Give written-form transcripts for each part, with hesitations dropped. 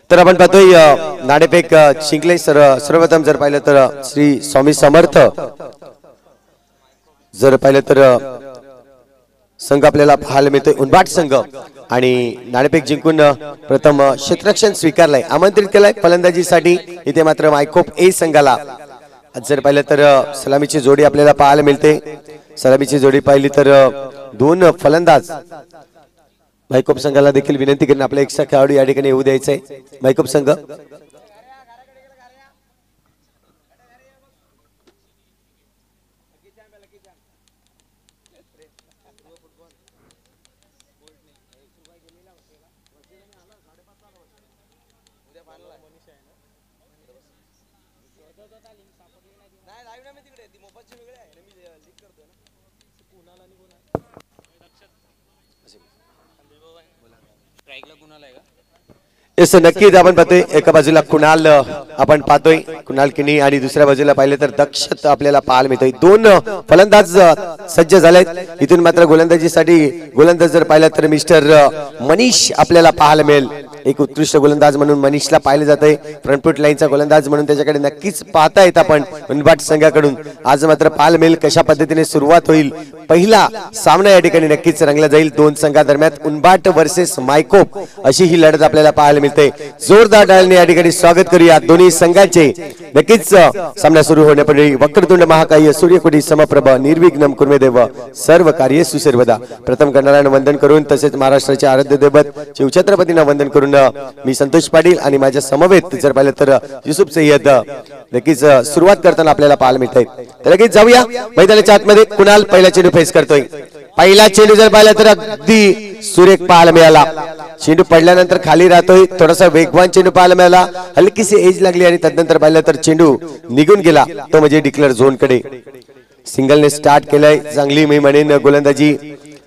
तर आपण पाहतोय नाणेफेक जिंकले सर्वप्रथम जर पाहिलं तर श्री स्वामी समर्थ जर पाहिलं तर संघ आपल्याला पाहायला मिळतोय उनबाट संघ आणि नाणेफेक जिंकून प्रथम क्षेत्ररक्षण स्वीकारलंय आमंत्रित केलंय फलंदाजीसाठी इथे मात्र मायकोप ए संघाला जर पाहिलं तर सलामीची जोडी आपल्याला पाहायला मिळते सलामीची जोडी पाहिली तर दोन फलंदाज मायकोप संघाला देखील विनंती करून आपला एक्स्ट्रा खेळाडू या ठिकाणी येऊ द्यायचंय मायकोप संघ येस नक्कीच आपण पाहतोय एका बाजूला कुणाल आपण पाहतोय कुणाल किनी आणि दुसऱ्या बाजूला पाहिले तर दक्षत आपल्याला पाहायला मिळतोय दोन फलंदाज सज्ज झालेत इथून मात्र गोलंदाजीसाठी गोलंदाज जर पाहिलं तर मिस्टर मनीष आपल्याला पाहायला मिळेल एक उत्कृष्ट गोलंदाज म्हणून मनीषला पाहिले जाते फ्रंटफूट लाईनचा गोलंदाज म्हणून त्याच्याकडे नक्कीच पाहता येत आपण उनबाट संघाकडून आज मात्र पाहायला मिळेल कशा पद्धतीने सुरुवात होईल पहिला सामना या ठिकाणी नक्कीच रंगला जाईल दोन संघादरम्यान उनबाट वर्सेस मायकोप अशी ही लढत आपल्याला पाहायला मिळते जोरदार टाळ्यांनी या ठिकाणी स्वागत करूया दोन्ही संघांचे नक्कीच सामना सुरू होण्यापूर्वी वक्रतुंड महाकाय सूर्यकोटी समप्रभ निर्विघ्नम कुर्मेदेव सर्व कार्य सुसर्वदा प्रथम करणाऱ्यांना वंदन करून तसेच महाराष्ट्राचे आराध्य दैवत शिवछत्रपतींना वंदन करून मी संतोष पाटील आणि माझ्या समवेत जर पाहिलं तर युसुफ सय्यद नक्कीच सुरुवात करताना आपल्याला पाहायला मिळतंय तर नक्कीच जाऊया मैदानाच्या आतमध्ये कुणाल पहिला चेंडू फेस करतोय पहिला चेंडू जर पाहिला तर अगदी सुरेख पाहायला मिळाला चेंडू पडल्यानंतर खाली राहतोय थोडासा वेगवान चेंडू पाहायला मिळाला हलकीशी एज लागली आणि त्यानंतर पाहिलं तर चेंडू निघून गेला तो म्हणजे डिक्लेअर झोन कडे सिंगलने स्टार्ट केलंय चांगली मी म्हणेन गोलंदाजी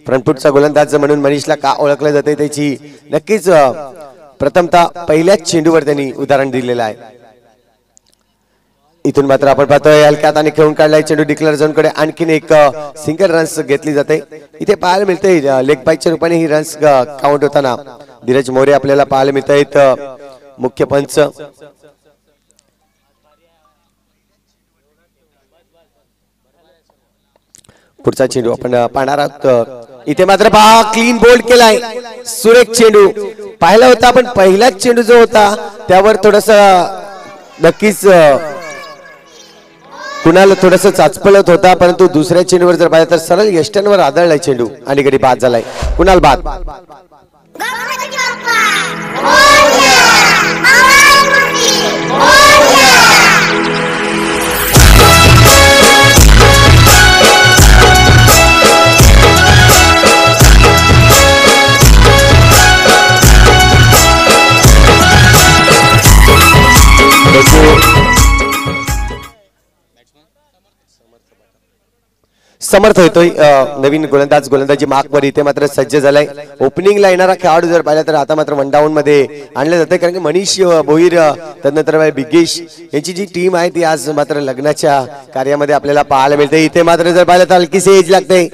फ्रंटफूटचा गोलंदाज म्हणून मनीषला का ओळखलं जाते त्याची नक्कीच प्रथमतः पहिल्याच चेंडूवर त्यांनी उदाहरण दिलेलं आहे इथून मात्र आपण पाहतोय हलक्यात आणि खेळून काढलाय चेंडू डिक्लेअर झोन कडे आणखीन एक सिंगल रन्स घेतली जाते इथे पाहायला मिळते लेग बाईकच्या रूपाने ही रन्स काउंट होताना धीरज मोरे आपल्याला पाहायला मिळत आहेत मुख्य पंच पुढचा चेंडू आपण पाहणार आहोत इथे मात्र पहा क्लीन बोल्ड केलाय सुरेख चेंडू पाहिला होता आपण पहिलाच चेंडू जो होता त्यावर थोडस नक्कीच कुणाला थोडस चाचपळत होता परंतु दुसऱ्या चेंडूवर जर पाहिलं तर सरळ यष्टांवर आदळलाय चेंडू आणि गडी बाद झालाय कुणाल बाद समर्थ होतोय नवीन गोलंदाजी मार्कवर इथे मात्र सज्ज झालाय ओपनिंगला येणारा खेळाडू जर पाहिला तर आता मात्र वन डाऊन मध्ये आणले जाते कारण की मनीष भोईर त्यानंतर बिगेश यांची जी टीम आहे ती आज मात्र लग्नाच्या कार्यामध्ये आपल्याला पाहायला मिळते इथे मात्र जर पाहिलं तर हलकीशी एज लागते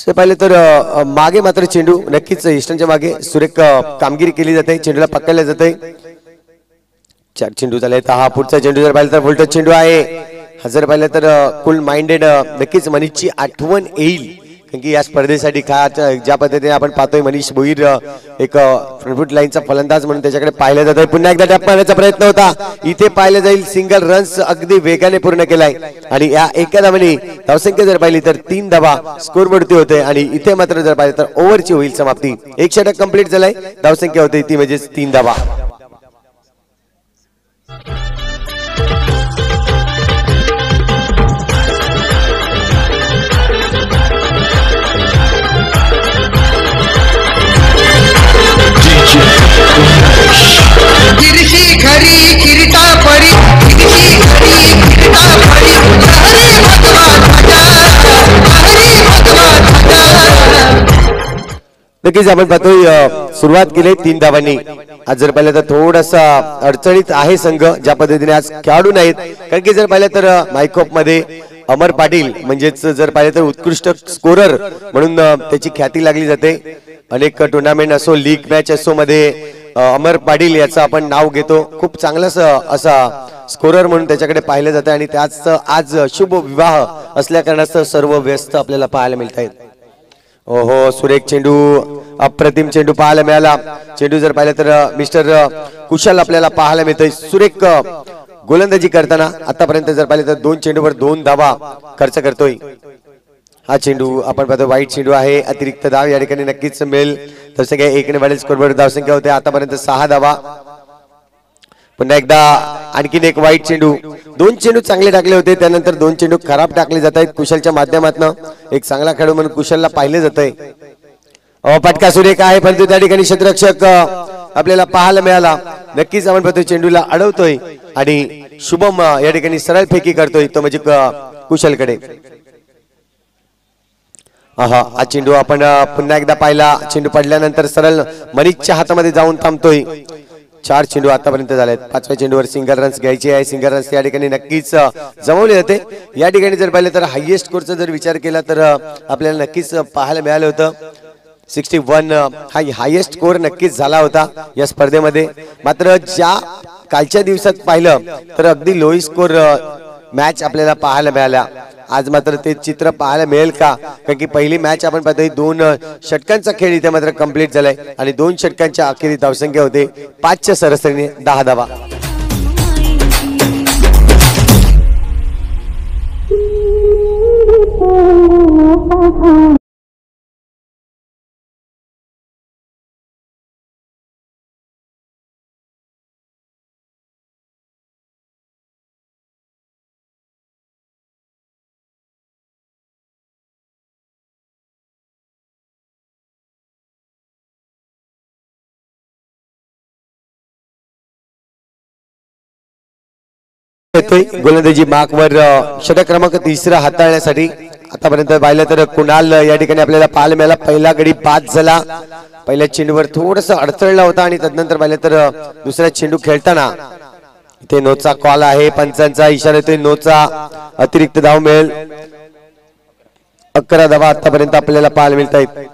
पाहिलं तर मागे मात्र चेंडू नक्कीच इष्टांच्या मागे सुरेख कामगिरी केली जाते चेंडूला पकडले जाते चार चेंडू झाले हा पुढचा चेंडू जर पाहिलं तर फुलटच चेंडू आहे जर पाहिलं तर कुल माइंडेड नक्कीच मनीषची आठवण येईल कारण की या स्पर्धेसाठी ज्या पद्धतीने आपण पाहतोय मनीष भोईर एक फ्रंटफूट लाईनचा फलंदाज म्हणून त्याच्याकडे पाहिलं जातोय पुन्हा एकदा टॅप मारण्याचा प्रयत्न होता इथे पाहिलं जाईल सिंगल रन्स अगदी वेगाने पूर्ण केलाय आणि या एका धावाने धावसंख्या जर पाहिली तर 3 धावा स्कोर वरती होते आणि इथे मात्र जर पाहिलं तर ओव्हरची होईल समाप्ती एक षटक कंप्लीट झालाय धावसंख्या होते ती म्हणजे 3 धावा गिरशी खरी किरीटा परी गिरशी खरी किरीटा परी हरी भगवा नक्कीच आपण पाहतोय सुरुवात केली 3 धावांनी आज जर पाहिलं तर थोडासा अडचणीत आहे संघ ज्या पद्धतीने आज खेळाडू नाहीत कारण की जर पाहिलं तर मायकोप मध्ये अमर पाटील म्हणजेच जर पाहिलं तर उत्कृष्ट स्कोरर म्हणून त्याची ख्याती लागली जाते अनेक टुर्नामेंट असो लीग मॅच असो मध्ये अमर पाटील याचं आपण नाव घेतो. खूप चांगलाच असा स्कोरर म्हणून त्याच्याकडे पाहिलं जातं आणि त्याच आज शुभ विवाह असल्या कारणास्तव सर्व व्यस्त आपल्याला पाहायला मिळत आहेत. ओहो, सुरेख चेंडू, अप्रतिम चेंडू पाहायला मिळाला. चेंडू जर पाहिलं तर मिस्टर कुशल आपल्याला पाहायला मिळतोय. सुरेख गोलंदाजी करताना आतापर्यंत जर पाहिलं तर 2 चेंडूवर 2 धावा खर्च करतोय. हा चेंडू आपण पाहतो वाईट चेंडू आहे. अतिरिक्त धाव या ठिकाणी नक्कीच मिळेल. तसे काही 1 ने वाढेल स्कोरवर धावसंख्या होते आतापर्यंत 6 धावा. पुन्हा एकदा आणखीन एक वाईट चेंडू. 2 चेंडू चांगले टाकले होते, त्यानंतर 2 चेंडू खराब टाकले जात आहेत. कुशलच्या माध्यमातून एक चांगला खेळाडू म्हणून कुशलला पाहिले जात आहे. फटका सुरेख आहे, परंतु त्या ठिकाणी क्षेत्ररक्षक आपल्याला पाहायला मिळाला. नक्कीच आपण पाहतो चेंडूला अडवतोय आणि शुभम या ठिकाणी सरळ फेकी करतोय, तो म्हणजे कुशलकडे. हा चेंडू आपण पुन्हा एकदा पाहिला. चेंडू पडल्यानंतर सरळ मनीषच्या हातामध्ये जाऊन थांबतोय. 4 चेंडू आतापर्यंत झालेत. 5व्या चेंडूवर सिंगल रन्स घ्यायचे आहे. सिंगल रन्स या ठिकाणी नक्कीच जमवले जाते. या ठिकाणी जर पाहिलं तर हायएस्ट स्कोरचा जर विचार केला तर आपल्याला नक्कीच पाहायला मिळालं होतं 61 हा हायएस्ट स्कोर नक्कीच झाला होता या स्पर्धेमध्ये. मात्र ज्या कालच्या दिवसात पाहिलं तर अगदी लो स्कोर मॅच आपल्याला पाहायला मिळाल्या. आज मात्र ते चित्र पाहायला मिळेल का? कारण की पहिली मॅच आपण पाहतोय 2 षटकांचा खेळ इथे मात्र कंप्लीट झालाय आणि 2 षटकांच्या अखेरीत धावसंख्या होते 5च्या सरासरीने 10 धावा. गोलंदाजी मार्कवर षटक क्रमांक 3 हाताळण्यासाठी आतापर्यंत पाहिलं तर कुणाल या ठिकाणी आपल्याला पाहायला मिळाला. पहिला गडी 5 झाला. पहिल्या चेंडूवर थोडस अडथळला होता आणि तदनंतर पाहिलं तर दुसऱ्या चेंडू खेळताना इथे नोचा कॉल आहे. पंचांचा इशारा येतोय नोचा. अतिरिक्त धाव मिळेल. 11 धावा आतापर्यंत आपल्याला पाहायला मिळत आहेत.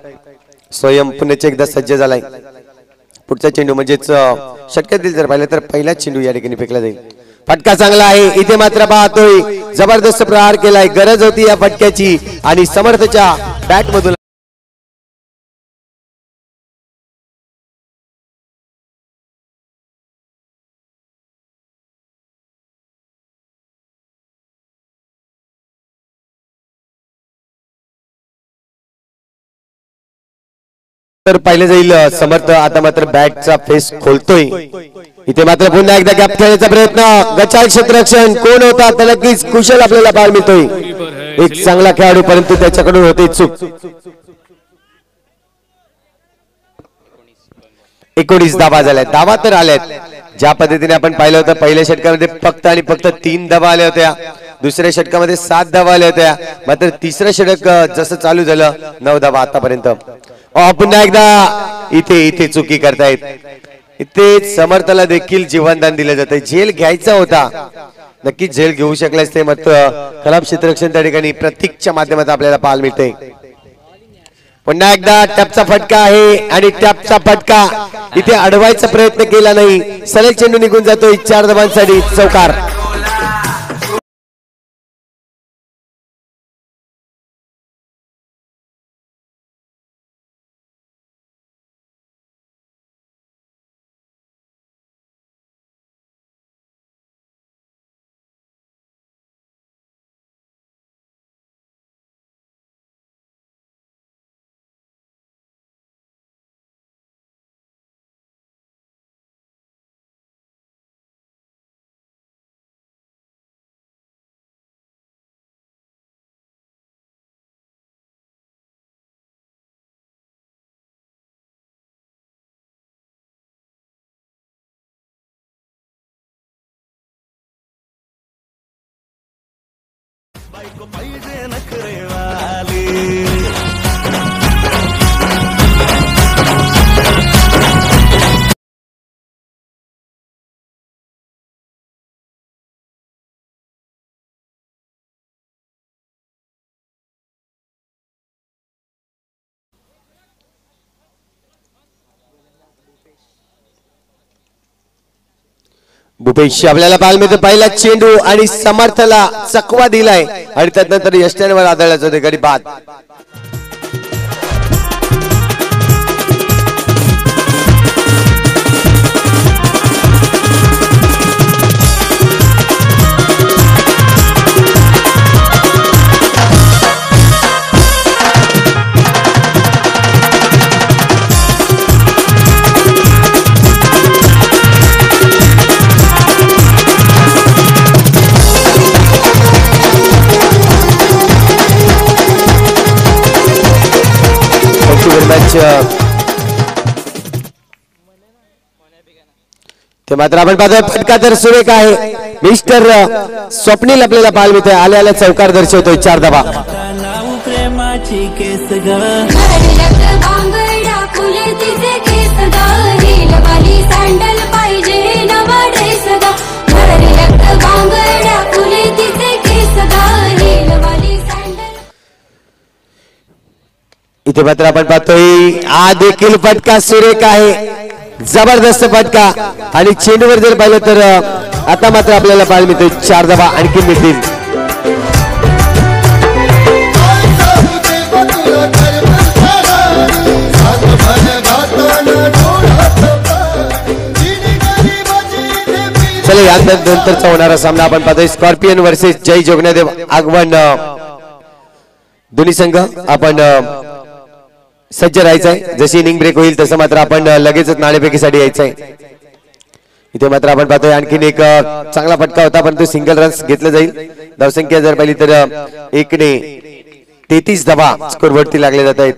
स्वयं पुण्याचे एकदा सज्ज झालाय. पुढचा चेंडू म्हणजेच षटकातील जर पाहिलं तर पहिला चेंडू या ठिकाणी फेकला जाईल. फटका चांगला आहे. इथे मात्र पाहतोय जबरदस्त प्रहार केलाय. गरज होती या फटक्याची आणि समर्थच्या बॅट मधून तर पाहिलं जाईल समर्थ. आता मात्र बॅटचा फेस खोलतोय. इथे मात्र पुन्हा एकदा गॅप खेळण्याचा प्रयत्न. गचाळ क्षेत्ररक्षण कोण होता तर नक्कीच कुशल आपल्याला पाहायला मिळतोय. एक चांगला खेळाडू परंतु त्याच्याकडून होते चूक. 19 धावा झाल्या. धावा तर आल्यात. ज्या पद्धतीने आपण पाहिलं होतं पहिल्या षटकामध्ये फक्त आणि फक्त 3 धावा आल्या होत्या. दुसऱ्या षटकामध्ये 7 धावा आल्या होत्या. मात्र तिसरं षटक जसं चालू झालं 9 धावा आतापर्यंत. पुन्हा एकदा इथे चुकी करतायत. इथे समर्थाला देखील जीवनदान दिलं जातं. झेल घ्यायचा होता, नक्कीच झेल घेऊ शकल्यास ते मात्र खराब क्षेत्ररक्षण त्या ठिकाणी प्रतीकच्या माध्यमातून आपल्याला पाहायला मिळते. पुन्हा एकदा टॅपचा फटका आहे आणि टॅपचा फटका इथे अडवायचा प्रयत्न केला नाही. सरळ चेंडू निघून जातोय. 4 धावांसाठी चौकार. पाहिजे नखरेवाली. भूपेश आपल्याला पाहायला मिळतो पहिला चेंडू आणि समर्थला चकवा दिलाय आणि त्यानंतर यष्ट्यांवर आदळला जाते गडी बाद. ते मात्र आपण पाहतोय फटका तर सुरेख आहे. मिस्टर स्वप्नील आपल्याला पाहायला मिळतोय आल्या चौकार दर्शवतोय 4 धावा. प्रेमाची केस सँडल पाहिजे नवा ड्रेस इथे मात्र आपण पाहतोय हा देखील फटका सुरेख आहे. जबरदस्त फटका आणि चेंडूवर जर पाहिलं तर आता मात्र आपल्याला पाहायला मिळतोय 4 धावा आणखी मिळतील. चला यानंतरचा होणारा सामना आपण पाहतोय स्कॉर्पियन वर्सेस जय जोगनादेव आगवण. दोन्ही संघ आपण सज्ज राहायचंय. जशी इनिंग ब्रेक होईल तसं मात्र आपण लगेचच नाणेफेकीसाठी यायचंय. इथे मात्र आपण पाहतोय आणखीन एक चांगला फटका होता परंतु सिंगल रन्स घेतलं जाईल. धावसंख्या जर पाहिली तर 1ने 33 धावा स्कोर वरती लागले जात आहेत.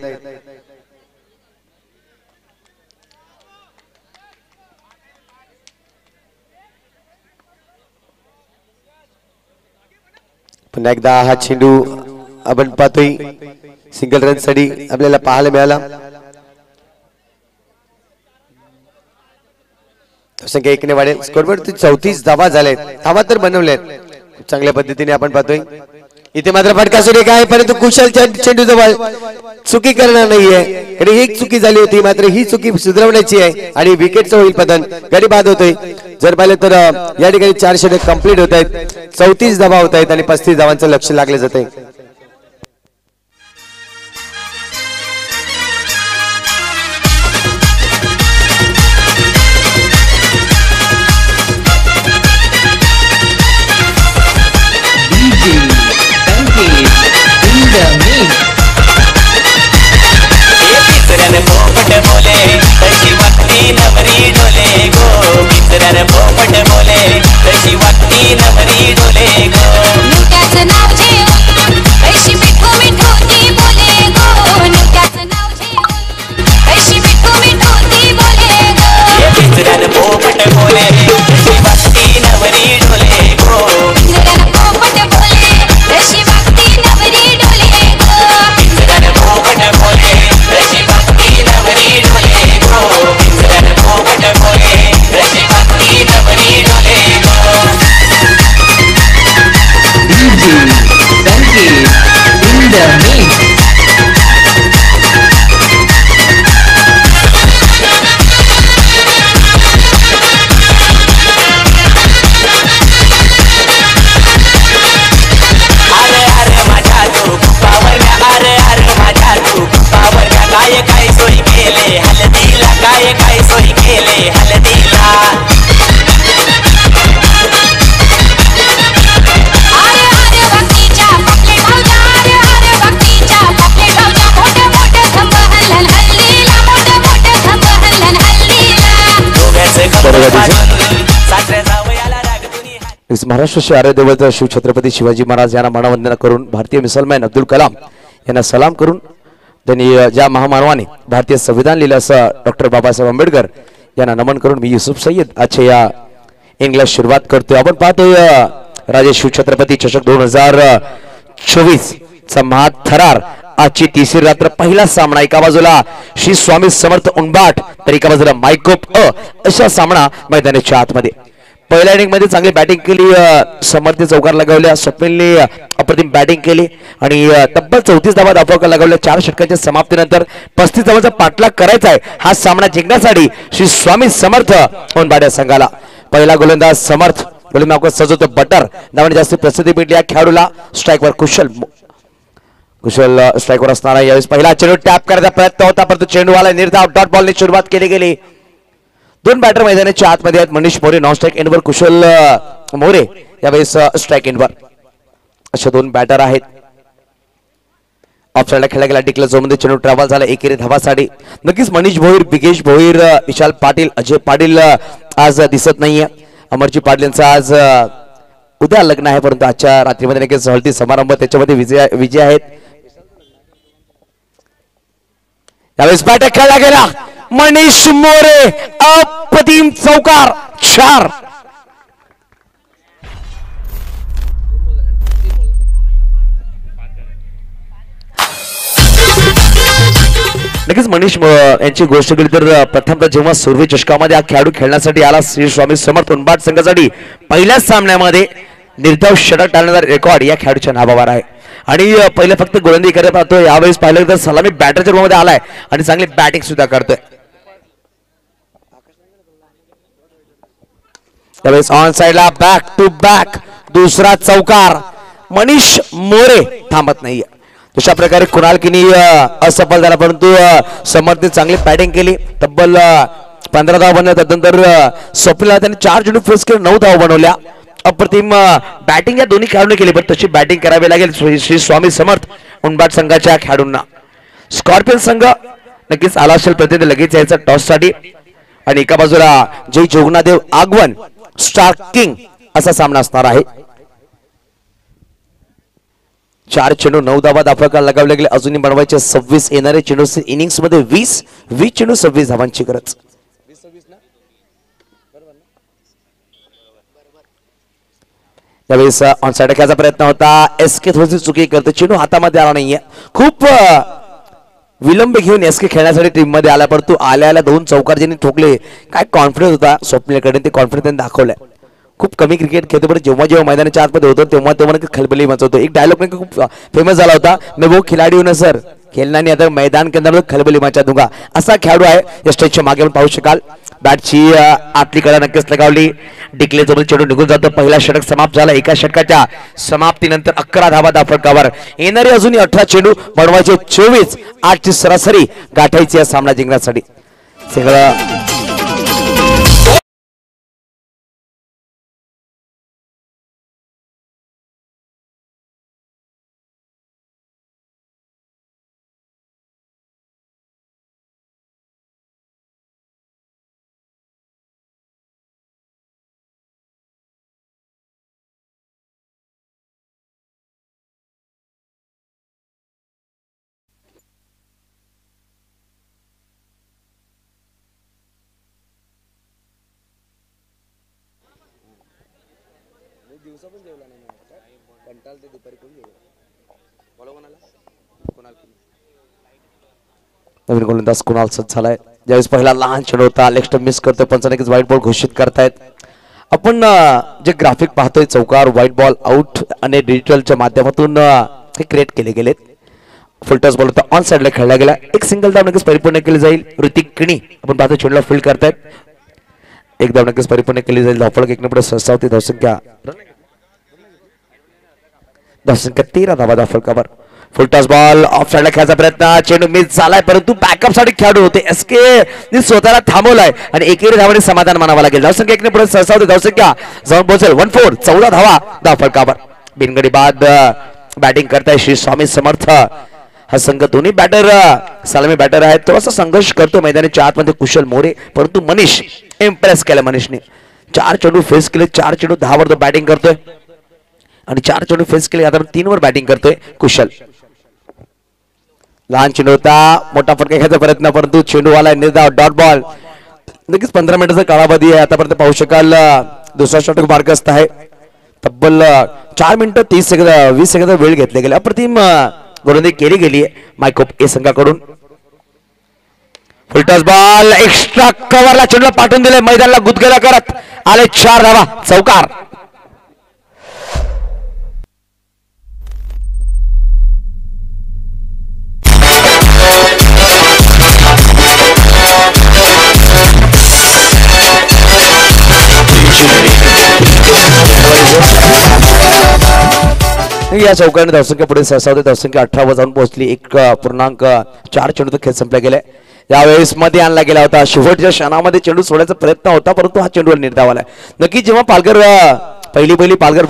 पुन्हा एकदा हा चेंडू आपण पाहतोय सिंगल रन साठी आपल्याला पाहायला मिळाला. संख्या 1ने वाढेल. स्कोरवर 34 धावा झाल्यात. धावा तर बनवल्यात चांगल्या पद्धतीने आपण पाहतोय. इथे मात्र फटका सुरेख आहे परंतु कुशल चेंडू जवळ चुकी करणार नाहीये. आणि एक चुकी झाली होती मात्र ही चुकी सुधारवण्याची आहे आणि विकेटचं होईल पतन. गडी बाद होतोय. जर पाहिलं तर या ठिकाणी 4 षटक कंप्लीट होत आहेत. 34 धावा होत आहेत आणि 35 धावांचं लक्ष लागले जाते. महाराष्ट्र शहर देवळचा शिव छत्रपती शिवाजी महाराज यांना मानवंदना करून भारतीय मुसलमान अब्दुल कलाम यांना सलाम करून त्यांनी ज्या महामानवाने भारतीय संविधान लिहिलं असं डॉक्टर बाबासाहेब आंबेडकर यांना नमन करून मी युसुफ सय्यद आजच्या या इंग्लिश सुरुवात करतोय. आपण पाहतोय राजे शिव छत्रपती चषक 2024 चा महाथरार आजची तिसरी रात्र. पहिला सामना एका बाजूला श्री स्वामी समर्थ उंबाट तर एका बाजूला मायकोप असा सामना मैदानाच्या आतमध्ये. पहिल्या इनिंग मध्ये चांगली बॅटिंग केली. समर्थ चौकार लगावल्या. स्वप्नीलने अप्रतिम बॅटिंग केली आणि तब्बल 34 धावा धावफलक लगावल्या. 4 षटकांच्या समाप्तीनंतर 35 धावांचा पाठलाग करायचा आहे हा सामना जिंकण्यासाठी श्री स्वामी समर्थ उंबाट संघाला. पहिला गोलंदाज समर्थ गोलंदाज सजवतो बटर नावाने जास्त प्रसिद्धी भेटली या खेळाडूला. स्ट्राईकवर कुशल स्ट्राईकवर असणारा यावेळेस पहिला चेंडू टॅप करायचा प्रयत्न होता परंतु चेंडूवाला निर्धाव डॉट बॉलने सुरुवात केली गेली. दोन बॅटर मैदानाच्या आतमध्ये आहेत. मनीष मोरे नॉन स्ट्राईक एंडवर, कुशल मोरे यावेळेस स्ट्राईक एंडवर अशा दोन बॅटर आहेत. ऑफ साइडला खेळला गेला टिकला जोमध्ये चेंडू ट्रॅव्हल झाला एकेरी धावासाठी. नक्कीच मनीष भोईर, बिगेश भोईर, विशाल पाटील, अजय पाटील आज दिसत नाहीये. अमरजी पाटील यांचं आज उद्या लग्न आहे परंतु आजच्या रात्रीमध्ये नक्कीच हळदी समारंभ त्याच्यामध्ये विजय आहेत. यावेळेस बॅटर खेळला गेला मनीष मोरे अप्रतिम चौकार 4. नक्कीच मनीष यांची गोष्ट केली तर प्रथमतः जेव्हा सुरवी चषकामध्ये हा खेळाडू खेळण्यासाठी आला श्री स्वामी समर्थ उनबाट संघासाठी पहिल्याच सामन्यामध्ये निर्धाव षटक टाळण्याचा रेकॉर्ड या खेळाडूच्या नावावर आहे. आणि पहिले फक्त गोलंदाजी करत राहतो. यावेळेस पाहिलं तर सलामी बॅटरच्या रूपामध्ये आलाय आणि चांगली बॅटिंग सुद्धा करतोय. त्यावेळेस ऑन साइडला बॅक टू बॅक दुसरा चौकार. मनीष मोरे थांबत नाहीये. अशा प्रकारे कुणाल किनी असफल झाला परंतु समर्थने चांगली बॅटिंग केली. तब्बल 15 धावा बनवल्या. त्यानंतर स्वप्नीला त्यांनी 4 चेंडू फेस केले 9 धावा बनवल्या. अप्रतिम बॅटिंग या दोन्ही खेळाडूंनी केली पण तशी बॅटिंग करावी लागेल श्री स्वामी समर्थ उनबाट संघाच्या खेळाडूंना. स्कॉर्पियन संघ नक्कीच आला असेल प्रतिनिधी लगेच यायचा टॉस साठी आणि एका बाजूला जय जोगनादेव आगवन स्टार किंग असा सामना असणार आहे. 4 चेंडू 9 धावा दाफळकार लगावले गेले. अजूनही बनवायचे 26 येणारे चेंडू इनिंग्स मध्ये 20 चेंडू 26 धावांची गरज. यावेळेस ऑन साइड खेळायचा प्रयत्न होता. एसके थोडीशी चुकी करतो. चेंडू हातामध्ये आला नाहीये. खूप विलंब घेऊन एसके खेळण्यासाठी टीम मध्ये आला परंतु आल्या 2 चौकार ज्यांनी ठोकले. काय कॉन्फिडन्स होता स्वप्नीलकडे ते कॉन्फिडन्स त्यांनी दाखवलाय. खूप कमी क्रिकेट खेळतो पण जेव्हा मैदानाच्या आतमध्ये होतो तेव्हा खलबली मचवतो. एक डायलॉग खूप फेमस झाला होता, मैं वो खिलाडी हूं ना सर, खेळना नहीं आता मैदान के अंदर खलबली मचा दूंगा. असा खेळाडू आहे. या स्टेजच्या मागे आपण पाहू शकाल. बॅटची आतली कडा नक्कीच लगावली. डिक्ले जोबल चेंडू निघून जातो. पहिला षटक समाप्त झाला. एका षटकाच्या समाप्तीनंतर 11 धावा दाफळकावर. येणारे अजूनही 18 चेंडू बनवायचे 24. 8ची सरासरी गाठायची या सामना जिंकण्यासाठी. सगळं नवीन गोलंदाज कुणाल सज्ज झालाय. ज्यावेळेस पहिला लहान चेंडू होता लेग स्टंप मिस करतोय. पंचांनी व्हाईट बॉल घोषित करतायत. आपण जे ग्राफिक पाहतोय चौकार व्हाईट बॉल आउट आणि डिजिटलच्या माध्यमातून हे क्रिएट केले गेलेत. फुलटॉस बॉल होता ऑन साइडला खेळला गेला. एक सिंगल धाव नक्कीच परिपूर्ण केली जाईल. ऋतिक किणी आपण पाहतो चेंडूला फील्ड करतायत. एक धाव नक्कीच परिपूर्ण केली जाईल. धावफलक 1 पुढे सहसावती. धावसंख्या 13 धावा दाफळकावर. फुलटॉस बॉल ऑफ साइडला खेळायचा प्रयत्न. चेंडू मिस झालाय परंतु बॅकअप साठी खेळाडू होते. एसके स्वतःला थांबवलाय आणि एकेरी धावाने समाधान मानावं लागेल. धावसंख्या 1 पुढे सहसावती. धावसंख्या जाऊन पोहोचेल 14. 14 धावा दाफळकावर. बिनगडी बाद बॅटिंग करताय श्री स्वामी समर्थ. हा संघ दोन्ही बॅटर सलामी बॅटर आहेत. थोडासा संघर्ष करतो मैदानाच्या आतमध्ये कुशल मोरे परंतु मनीष इम्प्रेस केलं. मनीषने 4 चेंडू फेस केले. 4 चेंडू 10 वर बॅटिंग करतोय आणि 4 चेंडू फेस केले. आता 3 वर बॅटिंग करतोय कुशल. लहान चेंडू होता. मोठा फटका घ्यायचा प्रयत्न परंतु चेंडूवाला निर्धाव डॉट बॉल. नक्कीच 15 मिनिटाचा कालावधी आहे. आतापर्यंत पाहू शकाल दुसरा षटक मार्गस्थ आहे. तब्बल 4 मिनिटं 20 सेकंद वेळ घेतले गेले. अप्रतिम गोलंदाजी केली गेली आहे मायकोप ए संघाकडून. फुलटॉस बॉल एक्स्ट्रा कव्हरला चेंडूला पाठवून दिले. मैदानाला गुदगेला करत आले 4 धावा. चौकार. आणि या चौकाने धावसंख्या पुढे सरसावते. धावसंख्या 18 वर जाऊन पोहोचली. 1.4 चेंडूचा खेळ संपला गेलाय. यावेळेस मध्ये आणला गेला होता. शेवटच्या क्षणामध्ये चेंडू सोडायचा प्रयत्न होता, परंतु हा चेंडूवर निर्धाव आलाय. नक्की जेव्हा पालघर पहिली पालघर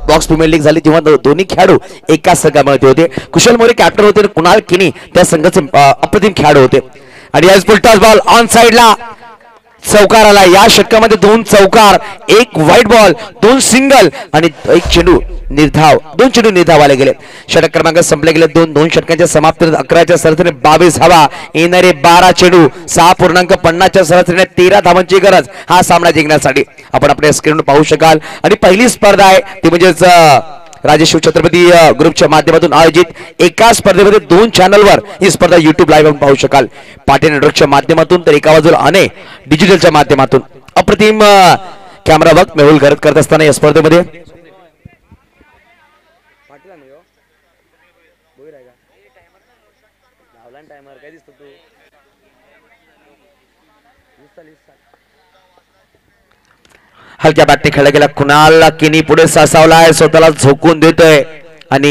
बॉक्स प्रीमियर लीग झाली तेव्हा दोन्ही खेळाडू एकाच संघामध्ये होते. कुशल मोरे कॅप्टन होते आणि कुणाल किनी त्या संघाचे अप्रतिम खेळाडू होते. आणि आज फुलटॉस बॉल ऑन साइडला चौकार आला. या षटकामध्ये 2 चौकार, 1 व्हाईट बॉल, 2 सिंगल आणि 1 चेंडू निर्धाव. 2 चेंडू निर्धाव आले गेले. षटक क्रमांक संपले गेले. 2 षटकांच्या समाप्तीत 11च्या सरासरीने 22 धावा, येणारे 12 चेंडू, 6.50च्या सरासरीने 13 धावांची गरज हा सामना जिंकण्यासाठी. आपण आपल्या स्क्रीनवर पाहू शकाल. आणि पहिली स्पर्धा आहे ती म्हणजेच राजे शिवछत्रपती ग्रुपच्या माध्यमातून आयोजित एका स्पर्धेमध्ये 2 चॅनलवर ही स्पर्धा YouTube लाईव्ह पाहू शकाल. पाटील नेटवर्कच्या माध्यमातून तर एका बाजूला अने डिजिटलच्या माध्यमातून अप्रतिम कॅमेरा वर्क मेहुल करत करत असताना या स्पर्धेमध्ये हलक्या बॅटने खेळला गेला. कुणाल किनी पुढे सासावलाय, स्वतःला झोकून देतोय आणि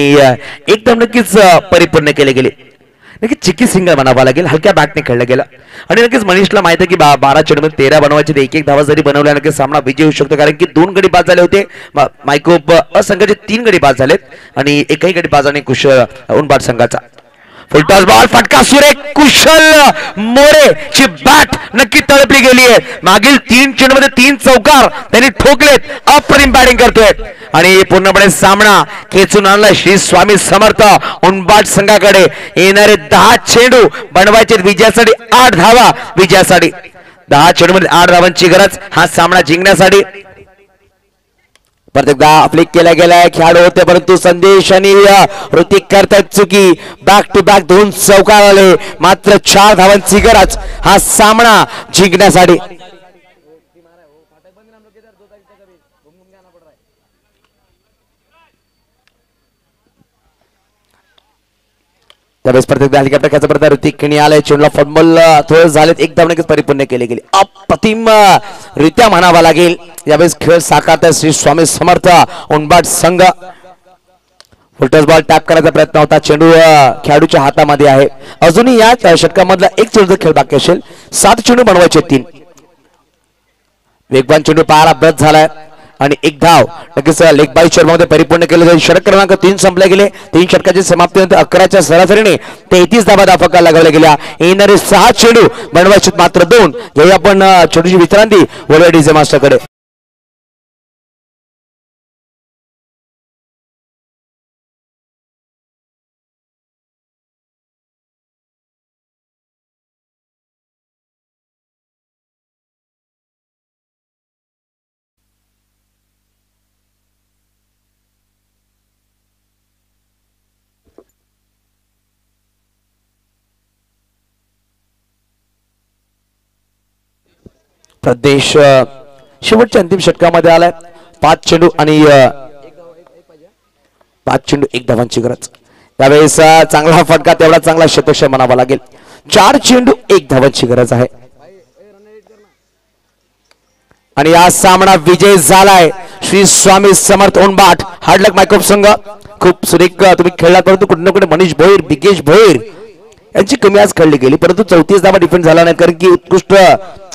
एकदम नक्कीच परिपूर्ण केले गेले. नक्कीच चिकी सिंगल म्हणावा लागेल. हलक्या बॅटने खेळला गेला आणि नक्कीच मनीषला माहिती आहे की 12 चेंडूमध्ये 13 बनवायचे. 1-1 धावा जरी बनवल्या नक्कीच सामना विजय होऊ शकतो, कारण की 2 गडी बाद झाले होते. मायकोप संघाचे 3 गडी बाद झालेत आणि एकही गडी बाद आणि कुशल उनबाट संघाचा. फुलटॉस बॉल, फटका सुरेख. कुशल मोरे ची बॅट नक्की तळपली गेली आहे. मागील 3 चेंडूमध्ये 3 चौकार त्यांनी ठोकलेत. अप्रतिम बॅटिंग करतोय आणि पूर्णपणे सामना खेचून आणला श्री स्वामी समर्थ उनबाट संघाकडे. येणारे 10 चेंडू बनवायचे विजयासाठी. 8 धावा विजयासाठी. 10 चेंडूमध्ये 8 धावांची गरज हा सामना जिंकण्यासाठी. प्रत्येकदा फ्लिक केला गेलाय. खेळाडू होते परंतु संदेश आणि ऋतिक करतात चुकी. बॅक टू बॅक 2 चौकार आले. मात्र 4 धावांची गरज हा सामना जिंकण्यासाठी. त्यावेळेस प्रत्येक हेलिकॉप्टर खेळायचा प्रयत्न. ऋतिक किणी आलाय. चेंडूला फुटबॉल थोडे झालेत. एक धावने परिपूर्ण केले गेले. अप्रतिम रित्या म्हणावा लागेल. यावेळेस खेळ साकारतात श्री स्वामी समर्थ उनबाट संघ. फुलटॉस बॉल टॅप करायचा प्रयत्न होता. चेंडू खेळाडूच्या हातामध्ये आहे. अजूनही या षटकामधला 1 चेंडूचा खेळ बाकी असेल. 7 चेंडू बनवायचे 3. वेगवान चेंडू पाहायला ब्रश झालाय आणि 1 धाव नक्कीच लेग बाय मध्ये परिपूर्ण केले जाईल. षटक क्रमांक 3 संपले गेले. 3 षटकाची समाप्तीनंतर 11च्या सरासरीने 33 धावा धाफका लगावल्या गेल्या. येणारे 6 चेंडू बनवायचे मात्र 2. घेऊया आपण चेंडूची विश्रांती वडवळ डीजे मास्टरकडे. प्रदेश शेवटच्या अंतिम षटकामध्ये आलाय. 5 चेंडू आणि 1 धावांची गरज. त्यावेळेस चांगला फटका तेवढा चांगला शतकशः म्हणावा लागेल. 4 चेंडू 1 धावांची गरज आहे आणि हा सामना विजय झालाय श्री स्वामी समर्थ उनबाट. हार्डलक मायकोप संघ खूप सुरेख तुम्ही खेळला, परंतु कुठे ना कुठे मनीष भोईर, बिकेश भोईर यांची कमी आज खेळली गेली, परंतु 34 धावा डिफेंड झाला नाही, कारण की उत्कृष्ट